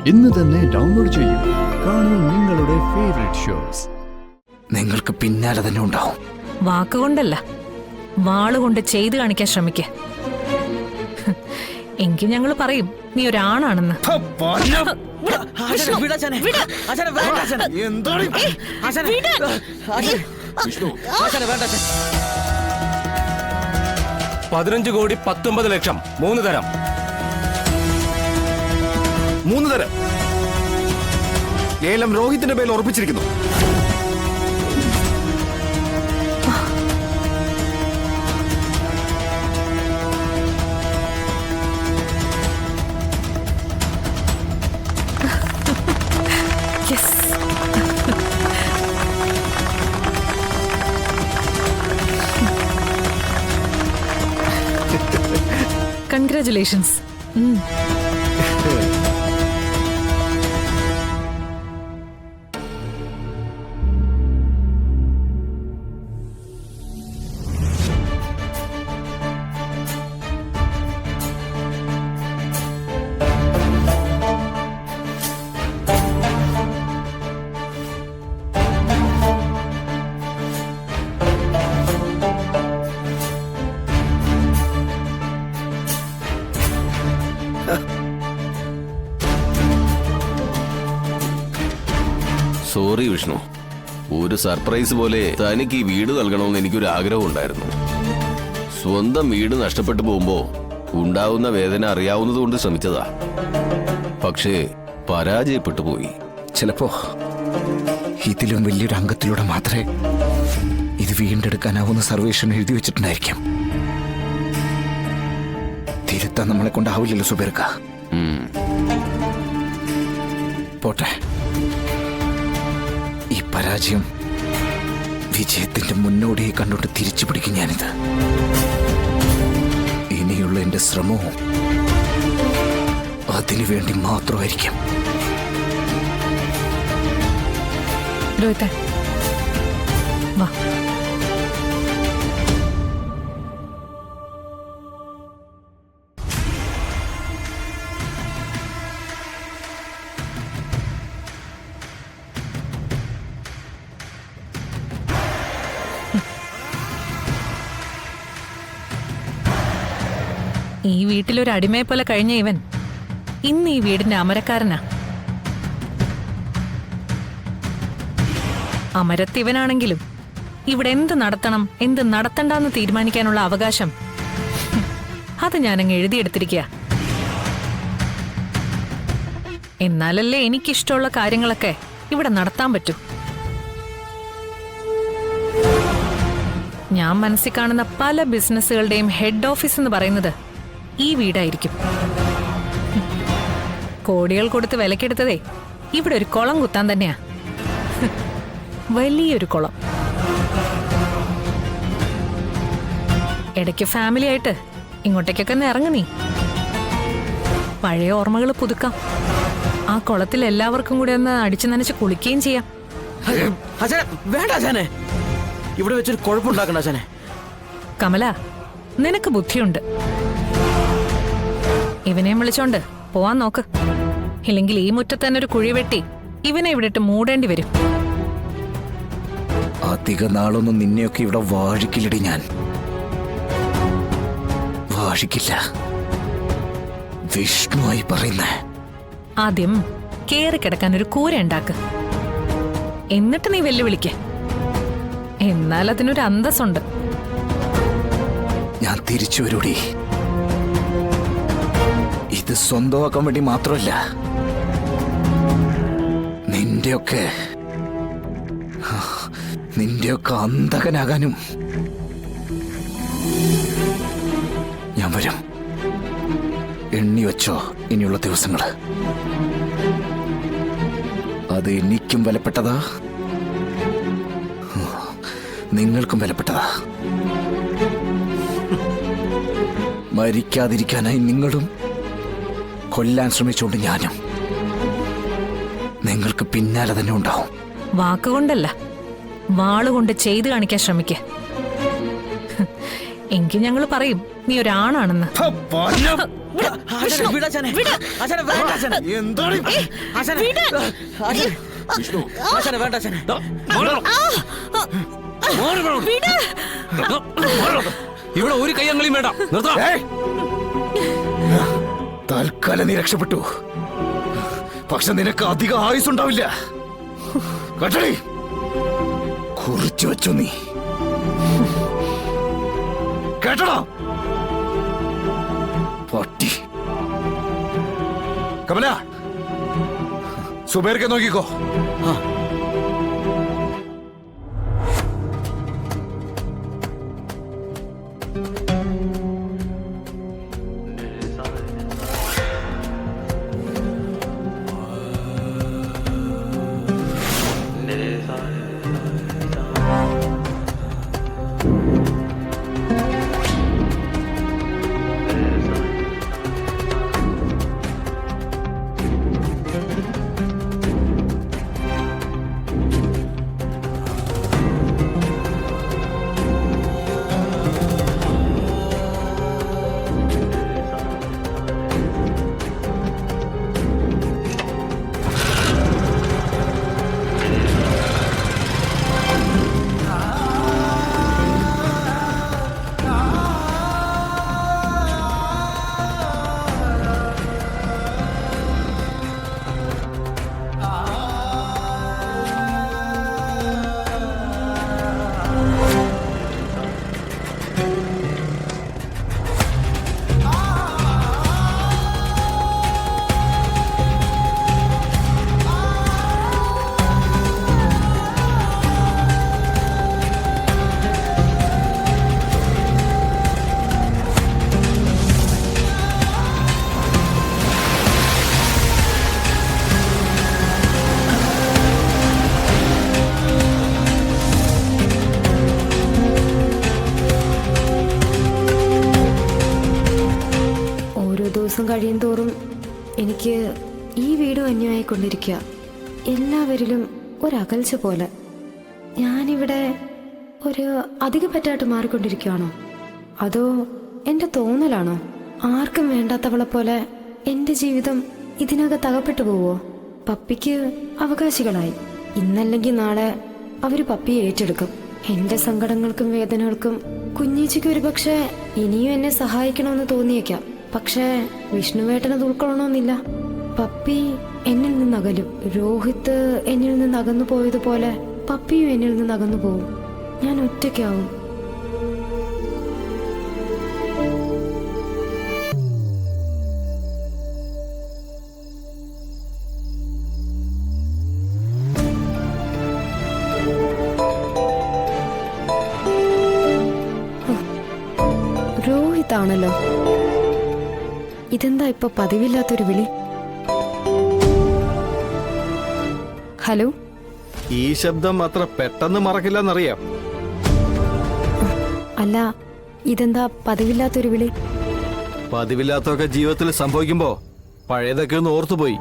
ഇന്ന് തന്നെ ഡൗൺലോഡ് ചെയ്യൂ. കാണൂ നിങ്ങളുടെ ഫേവറേറ്റ് ഷോസ്. നിങ്ങൾക്ക് പിന്നാലെ തന്നെ ഉണ്ടാവും. വാക്കുകൊണ്ടല്ല, വാളുകൊണ്ട് ചെയ്തു കാണിക്കാൻ ശ്രമിക്ക. എങ്കിൽ ഞങ്ങൾ പറയും നീ ഒരാണാണെന്ന്. $15 കോടി 19 ലക്ഷം 3 തരം. 3 തരം ലേലം രോഹിത്തിന്റെ പേരിൽ ഉറപ്പിച്ചിരിക്കുന്നു. കൺഗ്രാറ്റുലേഷൻസ്. സോറി വിഷ്ണു, ഒരു സർപ്രൈസ് പോലെ തനിക്ക് ഈ വീട് നൽകണമെന്ന് എനിക്കൊരു ആഗ്രഹം ഉണ്ടായിരുന്നു. സ്വന്തം വീട് നഷ്ടപ്പെട്ടു പോകുമ്പോ ഉണ്ടാവുന്ന വേദന അറിയാവുന്നതുകൊണ്ട് ശ്രമിച്ചതാ. പക്ഷേ പരാജയപ്പെട്ടു പോയി. ചിലപ്പോ ഇതിലും വലിയൊരു അംഗത്തിലൂടെ മാത്രമേ ഇത് വീണ്ടെടുക്കാനാവുന്ന സർവേഷൻ എഴുതി വെച്ചിട്ടുണ്ടായിരിക്കും. തിരുത്താൻ നമ്മളെ കൊണ്ടാവില്ലല്ലോ സുബേർക്ക. പോട്ടെ, ഈ പരാജയം വിജയത്തിന്റെ മുന്നോടിയെ കണ്ടോട്ട് തിരിച്ചു പിടിക്കും ഞാനിത്. ഇനിയുള്ള എന്റെ ശ്രമവും അതിനു വേണ്ടി മാത്രമായിരിക്കും. രോഹിത്തെ, വാ. ഈ വീട്ടിലൊരു അടിമയെ പോലെ കഴിഞ്ഞ ഇവൻ ഇന്ന് ഈ വീടിന്റെ അമരക്കാരനാ. അമരത്തിവനാണെങ്കിലും ഇവിടെ എന്ത് നടത്തണം എന്ത് നടത്തണ്ടെന്ന് തീരുമാനിക്കാനുള്ള അവകാശം അത് ഞാനങ്ങ് എഴുതിയെടുത്തിരിക്കുക. എന്നാലല്ലേ എനിക്കിഷ്ടമുള്ള കാര്യങ്ങളൊക്കെ ഇവിടെ നടത്താൻ പറ്റൂ. ഞാൻ മനസ്സിൽ കാണുന്ന പല ബിസിനസ്സുകളുടെയും ഹെഡ് ഓഫീസ് എന്ന് പറയുന്നത് ഈ വീടായിരിക്കും. കോടികൾ കൊടുത്ത് വിലക്കെടുത്തതേ ഇവിടെ ഒരു കുളം കുത്താൻ തന്നെയാ. വലിയൊരു കുളം. ഇടയ്ക്ക് ഫാമിലി ആയിട്ട് ഇങ്ങോട്ടേക്കൊക്കെ ഒന്ന് ഇറങ്ങു നീ. പഴയ ഓർമ്മകൾ പുതുക്കാം. ആ കുളത്തിൽ എല്ലാവർക്കും കൂടി ഒന്ന് അടിച്ചു നനച്ച് കുളിക്കുകയും ചെയ്യാം. വേണ്ട, ഇവിടെ വെച്ചൊരു കുഴപ്പമുണ്ടാക്കണ്ട. കമല, നിനക്ക് ബുദ്ധിയുണ്ട്. ഇവനെയും വിളിച്ചോണ്ട് പോവാൻ നോക്ക്. ഇല്ലെങ്കിൽ ഈ മുറ്റത്ത് തന്നെ ഒരു കുഴി വെട്ടി ഇവനെ ഇവിടെ ഇട്ട് മൂടേണ്ടി വരും. അധിക നാളൊന്നും നിന്നെയൊക്കെ ഇവിടെ വാഴിക്കില്ലടി. ഞാൻ വാഴിക്കില്ല. വിഷ്ണുവായി പറയുന്നേ. ആദ്യം കേറി കിടക്കാൻ ഒരു കൂര ഉണ്ടാക്ക്. എന്നിട്ട് നീ വെല്ലുവിളിക്ക്. എന്നാൽ അതിനൊരു അന്തസ്സുണ്ട്. ഞാൻ തിരിച്ചു വരൂടി. ഇത് സ്വന്തമാക്കാൻ വേണ്ടി മാത്രമല്ല, നിന്റെയൊക്കെ അന്തകനാകാനും ഞാൻ വരും. എണ്ണി വെച്ചോ ഇനിയുള്ള ദിവസങ്ങള്. അത് എനിക്കും വിലപ്പെട്ടതാ, നിങ്ങൾക്കും വിലപ്പെട്ടതാ. മരിക്കാതിരിക്കാനായി നിങ്ങളും കൊല്ലാൻ ശ്രമിച്ചുകൊണ്ട് ഞാനും. നിങ്ങൾക്ക് പിന്നാലെ തന്നെ ഉണ്ടാവും. വാക്കുകൊണ്ടല്ല, വാളുകൊണ്ട് ചെയ്തു കാണിക്കാൻ ശ്രമിക്ക. എങ്കിൽ ഞങ്ങൾ പറയും നീ ഒരാണാണെന്ന്. എന്താണ് ഇവിടെ ഒരു കയ്യങ്ങളിയും വേണ്ട, നിർത്താം. തൽക്കാലം നീ രക്ഷപ്പെട്ടു. പക്ഷെ നിനക്ക് അധികം ആയുസ് ഉണ്ടാവില്ല. കേട്ടടി, കുറിച്ചു വെച്ചു നീ. കേട്ടടാ പട്ടി. കമല, സുബൈർക്ക് നോക്കിക്കോ. ദിവസം കഴിയും തോറും എനിക്ക് ഈ വീടും അന്യമായിക്കൊണ്ടിരിക്കുക. എല്ലാവരിലും ഒരകൽച്ച പോലെ. ഞാനിവിടെ ഒരു അധികം പറ്റായിട്ട് മാറിക്കൊണ്ടിരിക്കുകയാണോ? അതോ എൻ്റെ തോന്നലാണോ? ആർക്കും വേണ്ടാത്തവളെ പോലെ എൻ്റെ ജീവിതം ഇതിനകത്ത് അകപ്പെട്ടു പോവോ? പപ്പിക്ക് അവകാശികളായി. ഇന്നല്ലെങ്കിൽ നാളെ അവര് പപ്പിയെ ഏറ്റെടുക്കും. എൻ്റെ സങ്കടങ്ങൾക്കും വേദനകൾക്കും കുഞ്ഞീച്ചയ്ക്ക് ഒരു പക്ഷേ ഇനിയും എന്നെ സഹായിക്കണമെന്ന് തോന്നിയേക്കാം. പക്ഷേ വിഷ്ണുവേട്ടനത് ഉൾക്കൊള്ളണമെന്നില്ല. പപ്പി എന്നിൽ നിന്ന് അകലും. രോഹിത്ത് എന്നിൽ നിന്ന് അകന്നു പോയതുപോലെ പപ്പിയും എന്നിൽ നിന്ന് അകന്നു പോവും. ഞാൻ ഒറ്റയ്ക്കാവും. രോഹിത്താണല്ലോ. ഇതെന്താ ഇപ്പൊ പതിവില്ലാത്തൊരു വിളി? ഹലോ. ഈ ശബ്ദം അത്ര പെട്ടെന്ന് മറക്കില്ലെന്നറിയാം. അല്ല, ഇതെന്താ പതിവില്ലാത്തൊരു വിളി? പതിവില്ലാത്തൊക്കെ ജീവിതത്തിൽ സംഭവിക്കുമ്പോ പഴയതൊക്കെ ഒന്ന് ഓർത്തുപോയി.